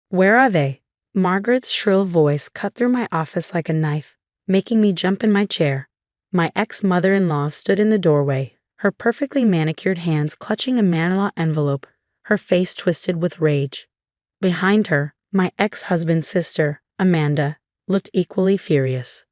Where are they? Margaret's shrill voice cut through my office like a knife, making me jump in my chair. My ex-mother-in-law stood in the doorway, her perfectly manicured hands clutching a manila envelope, her face twisted with rage. Behind her, my ex-husband's sister, Amanda, looked equally furious.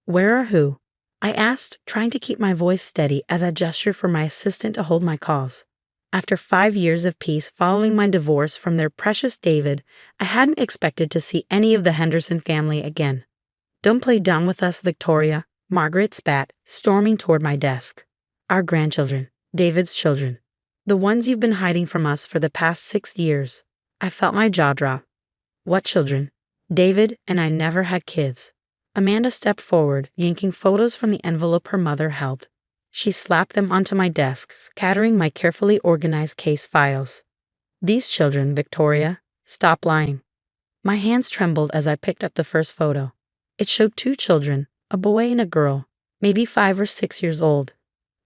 Where are who? I asked, trying to keep my voice steady as I gestured for my assistant to hold my calls. After 5 years of peace following my divorce from their precious David, I hadn't expected to see any of the Henderson family again. Don't play dumb with us, Victoria, Margaret spat, storming toward my desk. Our grandchildren, David's children. The ones you've been hiding from us for the past 6 years. I felt my jaw drop. What children? David and I never had kids. Amanda stepped forward, yanking photos from the envelope her mother held. She slapped them onto my desk, scattering my carefully organized case files. These children, Victoria, stop lying. My hands trembled as I picked up the first photo. It showed 2 children, a boy and a girl, maybe 5 or 6 years old,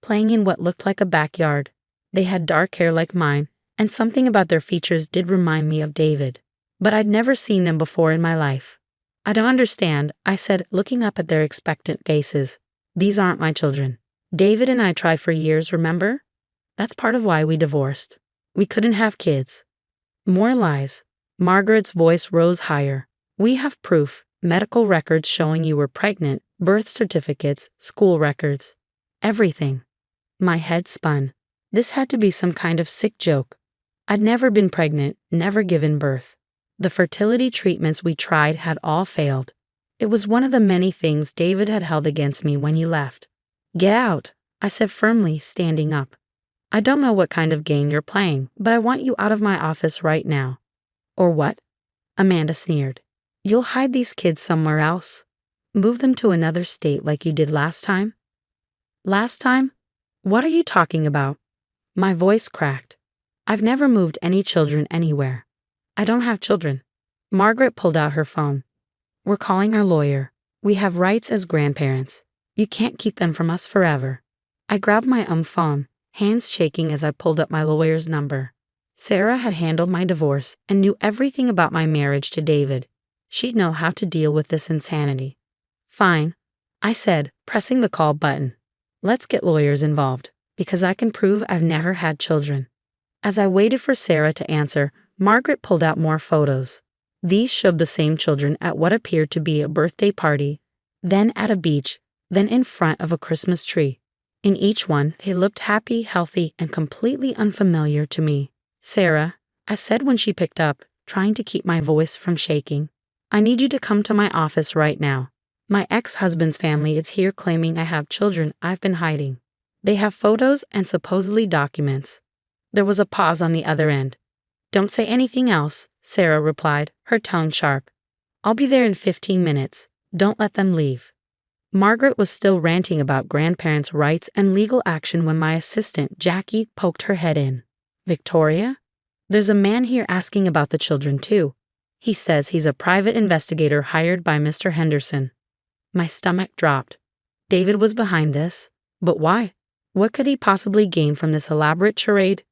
playing in what looked like a backyard. They had dark hair like mine, and something about their features did remind me of David. But I'd never seen them before in my life. I don't understand, I said, looking up at their expectant faces. These aren't my children. David and I tried for years, remember? That's part of why we divorced. We couldn't have kids. More lies. Margaret's voice rose higher. We have proof, medical records showing you were pregnant, birth certificates, school records. Everything. My head spun. This had to be some kind of sick joke. I'd never been pregnant, never given birth. The fertility treatments we tried had all failed. It was one of the many things David had held against me when he left. Get out, I said firmly, standing up. I don't know what kind of game you're playing, but I want you out of my office right now. Or what? Amanda sneered. You'll hide these kids somewhere else. Move them to another state like you did last time? Last time? What are you talking about? My voice cracked. I've never moved any children anywhere. I don't have children. Margaret pulled out her phone. We're calling our lawyer. We have rights as grandparents. You can't keep them from us forever. I grabbed my own phone, hands shaking as I pulled up my lawyer's number. Sarah had handled my divorce and knew everything about my marriage to David. She'd know how to deal with this insanity. Fine, I said, pressing the call button. Let's get lawyers involved, because I can prove I've never had children. As I waited for Sarah to answer, Margaret pulled out more photos. These showed the same children at what appeared to be a birthday party, then at a beach, then in front of a Christmas tree. In each one, they looked happy, healthy, and completely unfamiliar to me. Sarah, I said when she picked up, trying to keep my voice from shaking, I need you to come to my office right now. My ex-husband's family is here claiming I have children I've been hiding. They have photos and supposedly documents. There was a pause on the other end. Don't say anything else, Sarah replied, her tone sharp. I'll be there in 15 minutes. Don't let them leave. Margaret was still ranting about grandparents' rights and legal action when my assistant, Jackie, poked her head in. Victoria? There's a man here asking about the children, too. He says he's a private investigator hired by Mr. Henderson. My stomach dropped. David was behind this. But why? What could he possibly gain from this elaborate charade?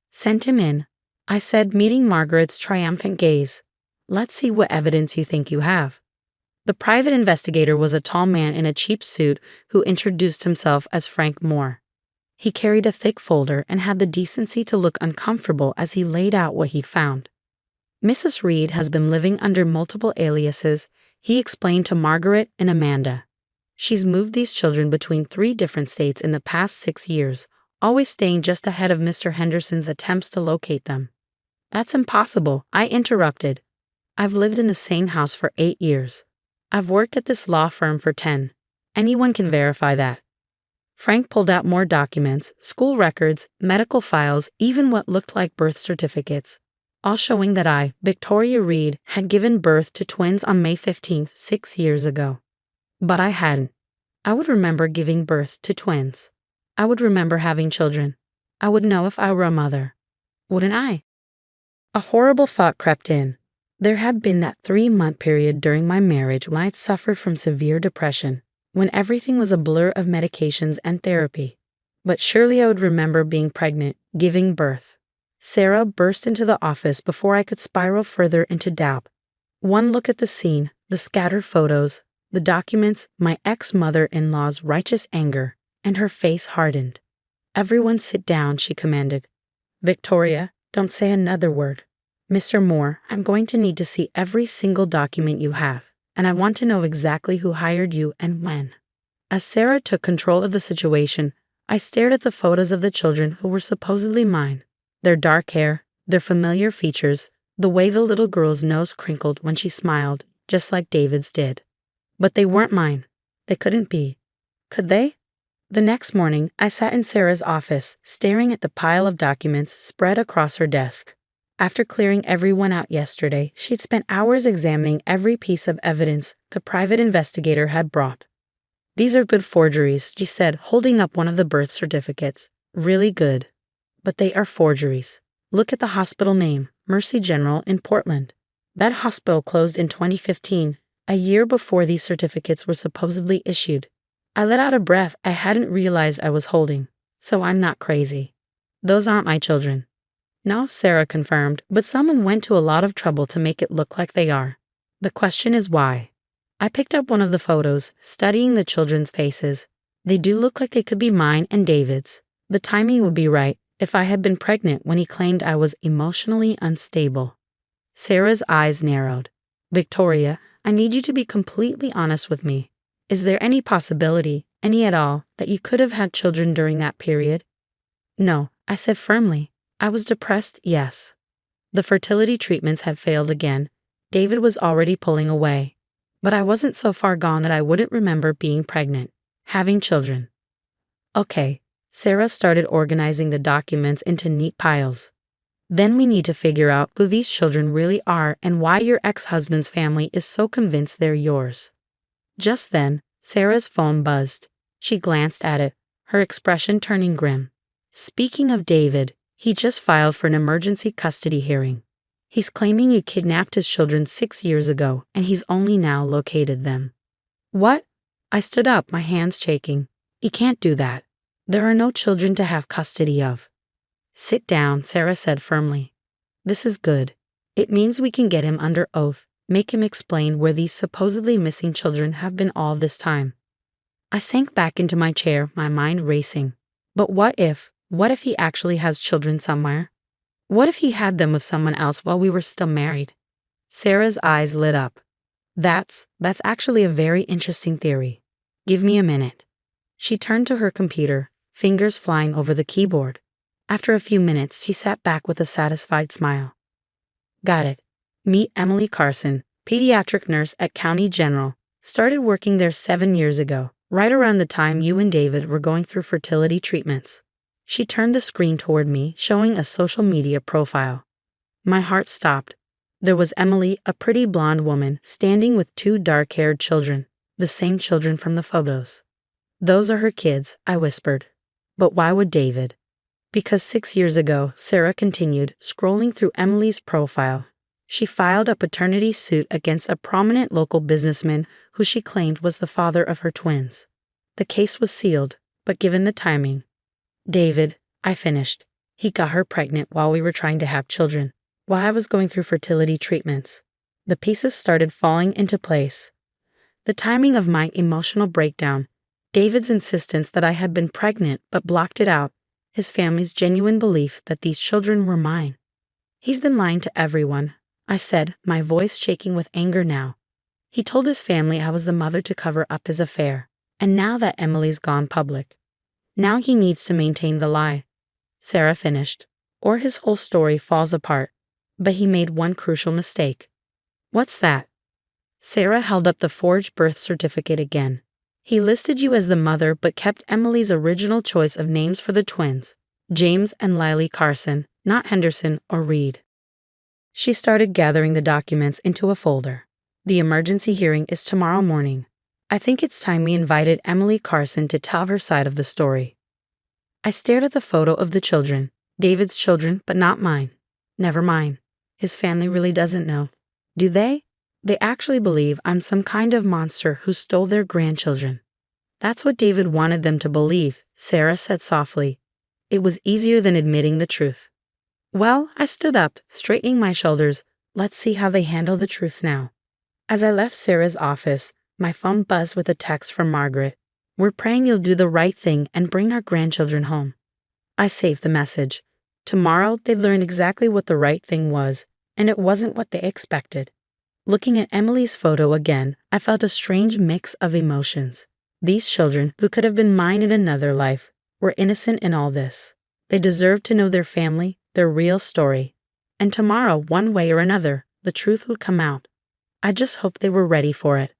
Send him in, I said, meeting Margaret's triumphant gaze. Let's see what evidence you think you have. The private investigator was a tall man in a cheap suit who introduced himself as Frank Moore. He carried a thick folder and had the decency to look uncomfortable as he laid out what he found. Mrs. Reed has been living under multiple aliases, he explained to Margaret and Amanda. She's moved these children between 3 different states in the past 6 years, always staying just ahead of Mr. Henderson's attempts to locate them. That's impossible, I interrupted. I've lived in the same house for 8 years. I've worked at this law firm for 10. Anyone can verify that. Frank pulled out more documents, school records, medical files, even what looked like birth certificates, all showing that I, Victoria Reed, had given birth to twins on May 15th, 6 years ago. But I hadn't. I would remember giving birth to twins. I would remember having children. I would know if I were a mother. Wouldn't I? A horrible thought crept in. There had been that 3-month period during my marriage when I'd suffered from severe depression, when everything was a blur of medications and therapy. But surely I would remember being pregnant, giving birth. Sarah burst into the office before I could spiral further into doubt. One look at the scene, the scattered photos, the documents, my ex-mother-in-law's righteous anger, and her face hardened. "Everyone sit down," she commanded. "Victoria, don't say another word. Mr. Moore, I'm going to need to see every single document you have, and I want to know exactly who hired you and when." As Sarah took control of the situation, I stared at the photos of the children who were supposedly mine. Their dark hair, their familiar features, the way the little girl's nose crinkled when she smiled, just like David's did. But they weren't mine. They couldn't be. Could they? The next morning, I sat in Sarah's office, staring at the pile of documents spread across her desk. After clearing everyone out yesterday, she'd spent hours examining every piece of evidence the private investigator had brought. "These are good forgeries," she said, holding up one of the birth certificates. "Really good. But they are forgeries. Look at the hospital name, Mercy General in Portland. That hospital closed in 2015, a year before these certificates were supposedly issued." I let out a breath I hadn't realized I was holding. "So I'm not crazy. Those aren't my children." "No," Sarah confirmed, "but someone went to a lot of trouble to make it look like they are. The question is why." I picked up one of the photos, studying the children's faces. They do look like they could be mine and David's. The timing would be right if I had been pregnant when he claimed I was emotionally unstable. Sarah's eyes narrowed. "Victoria, I need you to be completely honest with me. Is there any possibility, any at all, that you could have had children during that period?" "No," I said firmly. "I was depressed, yes." The fertility treatments had failed again. David was already pulling away. But I wasn't so far gone that I wouldn't remember being pregnant, having children. "Okay." Sarah started organizing the documents into neat piles. "Then we need to figure out who these children really are and why your ex-husband's family is so convinced they're yours." Just then, Sarah's phone buzzed. She glanced at it, her expression turning grim. "Speaking of David, he just filed for an emergency custody hearing. He's claiming you kidnapped his children 6 years ago, and he's only now located them." "What?" I stood up, my hands shaking. "He can't do that. There are no children to have custody of." "Sit down," Sarah said firmly. "This is good. It means we can get him under oath, make him explain where these supposedly missing children have been all this time." I sank back into my chair, my mind racing. But what if he actually has children somewhere? What if he had them with someone else while we were still married? Sarah's eyes lit up. That's actually a very interesting theory. Give me a minute." She turned to her computer, fingers flying over the keyboard. After a few minutes, she sat back with a satisfied smile. "Got it. Meet Emily Carson, pediatric nurse at County General. Started working there 7 years ago, right around the time you and David were going through fertility treatments." She turned the screen toward me, showing a social media profile. My heart stopped. There was Emily, a pretty blonde woman, standing with 2 dark-haired children, the same children from the photos. "Those are her kids," I whispered. "But why would David?" "Because 6 years ago," Sarah continued, scrolling through Emily's profile. "She filed a paternity suit against a prominent local businessman who she claimed was the father of her twins. The case was sealed, but given the timing, David," I finished. "He got her pregnant while we were trying to have children, while I was going through fertility treatments." The pieces started falling into place. The timing of my emotional breakdown, David's insistence that I had been pregnant but blocked it out, his family's genuine belief that these children were mine. "He's been lying to everyone," I said, my voice shaking with anger now. "He told his family I was the mother to cover up his affair, and now that Emily's gone public, now he needs to maintain the lie." Sarah finished. "Or his whole story falls apart. But he made one crucial mistake." "What's that?" Sarah held up the forged birth certificate again. "He listed you as the mother but kept Emily's original choice of names for the twins, James and Lily Carson, not Henderson or Reed." She started gathering the documents into a folder. "The emergency hearing is tomorrow morning. I think it's time we invited Emily Carson to tell her side of the story." I stared at the photo of the children, David's children, but not mine. Never mind. His family really doesn't know. Do they? They actually believe I'm some kind of monster who stole their grandchildren. "That's what David wanted them to believe," Sarah said softly. "It was easier than admitting the truth." Well, I stood up, straightening my shoulders. Let's see how they handle the truth now. As I left Sarah's office, my phone buzzed with a text from Margaret. We're praying you'll do the right thing and bring our grandchildren home. I saved the message. Tomorrow, they'd learn exactly what the right thing was, and it wasn't what they expected. Looking at Emily's photo again, I felt a strange mix of emotions. These children, who could have been mine in another life, were innocent in all this. They deserved to know their family, their real story. And tomorrow, one way or another, the truth would come out. I just hoped they were ready for it.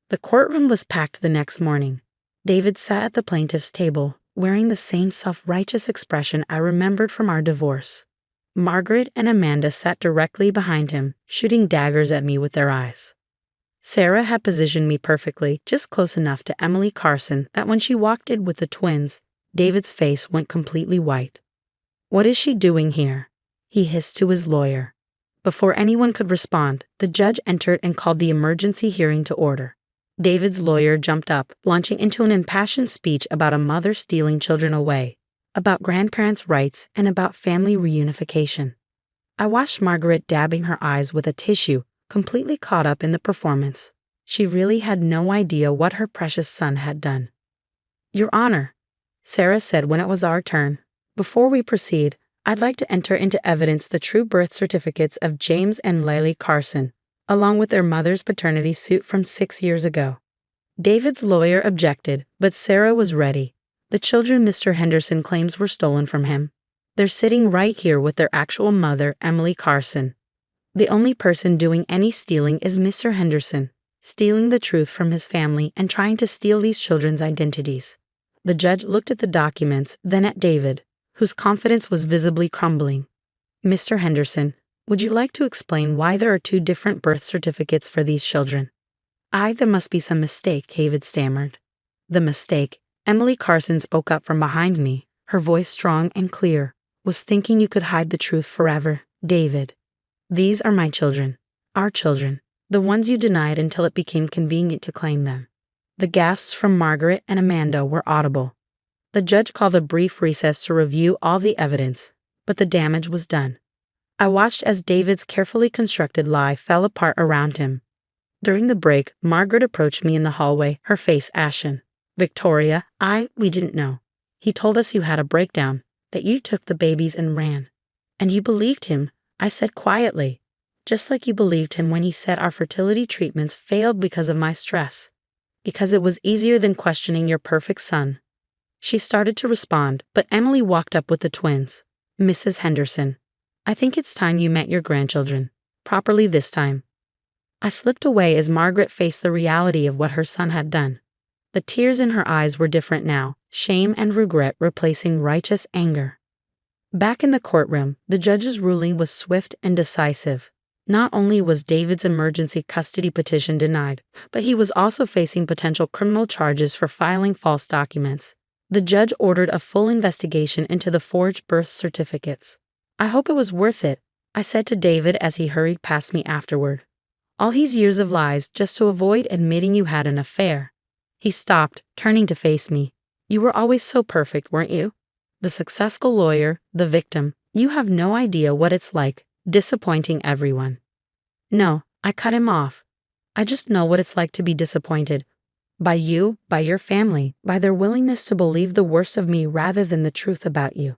The courtroom was packed the next morning. David sat at the plaintiff's table, wearing the same self-righteous expression I remembered from our divorce. Margaret and Amanda sat directly behind him, shooting daggers at me with their eyes. Sarah had positioned me perfectly, just close enough to Emily Carson that when she walked in with the twins, David's face went completely white. "What is she doing here?" he hissed to his lawyer. Before anyone could respond, the judge entered and called the emergency hearing to order. David's lawyer jumped up, launching into an impassioned speech about a mother stealing children away, about grandparents' rights, and about family reunification. I watched Margaret dabbing her eyes with a tissue, completely caught up in the performance. She really had no idea what her precious son had done. "Your Honor," Sarah said when it was our turn, "before we proceed, I'd like to enter into evidence the true birth certificates of James and Lily Carson, along with their mother's paternity suit from 6 years ago." David's lawyer objected, but Sarah was ready. The children Mr. Henderson claims were stolen from him. They're sitting right here with their actual mother, Emily Carson. The only person doing any stealing is Mr. Henderson, stealing the truth from his family and trying to steal these children's identities. The judge looked at the documents, then at David, whose confidence was visibly crumbling. "Mr. Henderson, would you like to explain why there are 2 different birth certificates for these children?" There must be some mistake," David stammered. "The mistake," Emily Carson spoke up from behind me, her voice strong and clear, "was thinking you could hide the truth forever, David. These are my children, our children, the ones you denied until it became convenient to claim them." The gasps from Margaret and Amanda were audible. The judge called a brief recess to review all the evidence, but the damage was done. I watched as David's carefully constructed lie fell apart around him. During the break, Margaret approached me in the hallway, her face ashen. "Victoria, we didn't know. He told us you had a breakdown, that you took the babies and ran. And you believed him," I said quietly, "just like you believed him when he said our fertility treatments failed because of my stress. Because it was easier than questioning your perfect son." She started to respond, but Emily walked up with the twins. "Mrs. Henderson, I think it's time you met your grandchildren, properly this time." I slipped away as Margaret faced the reality of what her son had done. The tears in her eyes were different now, shame and regret replacing righteous anger. Back in the courtroom, the judge's ruling was swift and decisive. Not only was David's emergency custody petition denied, but he was also facing potential criminal charges for filing false documents. The judge ordered a full investigation into the forged birth certificates. "I hope it was worth it," I said to David as he hurried past me afterward. "All these years of lies just to avoid admitting you had an affair." He stopped, turning to face me. "You were always so perfect, weren't you? The successful lawyer, the victim. You have no idea what it's like, disappointing everyone." "No," I cut him off. "I just know what it's like to be disappointed. By you, by your family, by their willingness to believe the worst of me rather than the truth about you."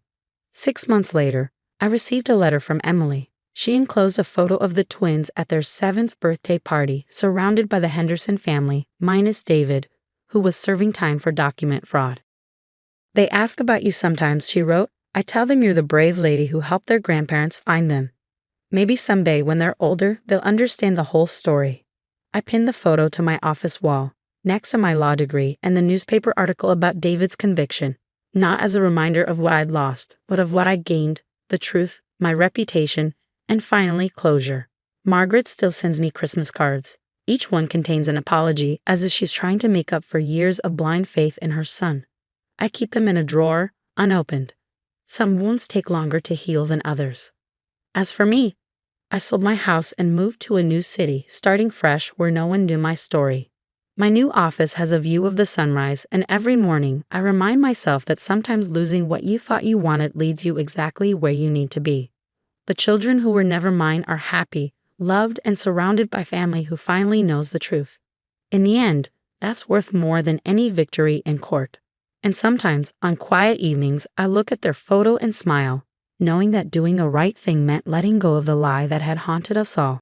6 months later, I received a letter from Emily. She enclosed a photo of the twins at their 7th birthday party, surrounded by the Henderson family, minus David, who was serving time for document fraud. "They ask about you sometimes," she wrote. "I tell them you're the brave lady who helped their grandparents find them. Maybe someday, when they're older, they'll understand the whole story." I pinned the photo to my office wall, next to my law degree and the newspaper article about David's conviction, not as a reminder of what I'd lost, but of what I gained, the truth, my reputation, and finally, closure. Margaret still sends me Christmas cards. Each one contains an apology, as if she's trying to make up for years of blind faith in her son. I keep them in a drawer, unopened. Some wounds take longer to heal than others. As for me, I sold my house and moved to a new city, starting fresh where no one knew my story. My new office has a view of the sunrise, and every morning I remind myself that sometimes losing what you thought you wanted leads you exactly where you need to be. The children who were never mine are happy, loved, and surrounded by family who finally knows the truth. In the end, that's worth more than any victory in court. And sometimes, on quiet evenings, I look at their photo and smile, knowing that doing the right thing meant letting go of the lie that had haunted us all.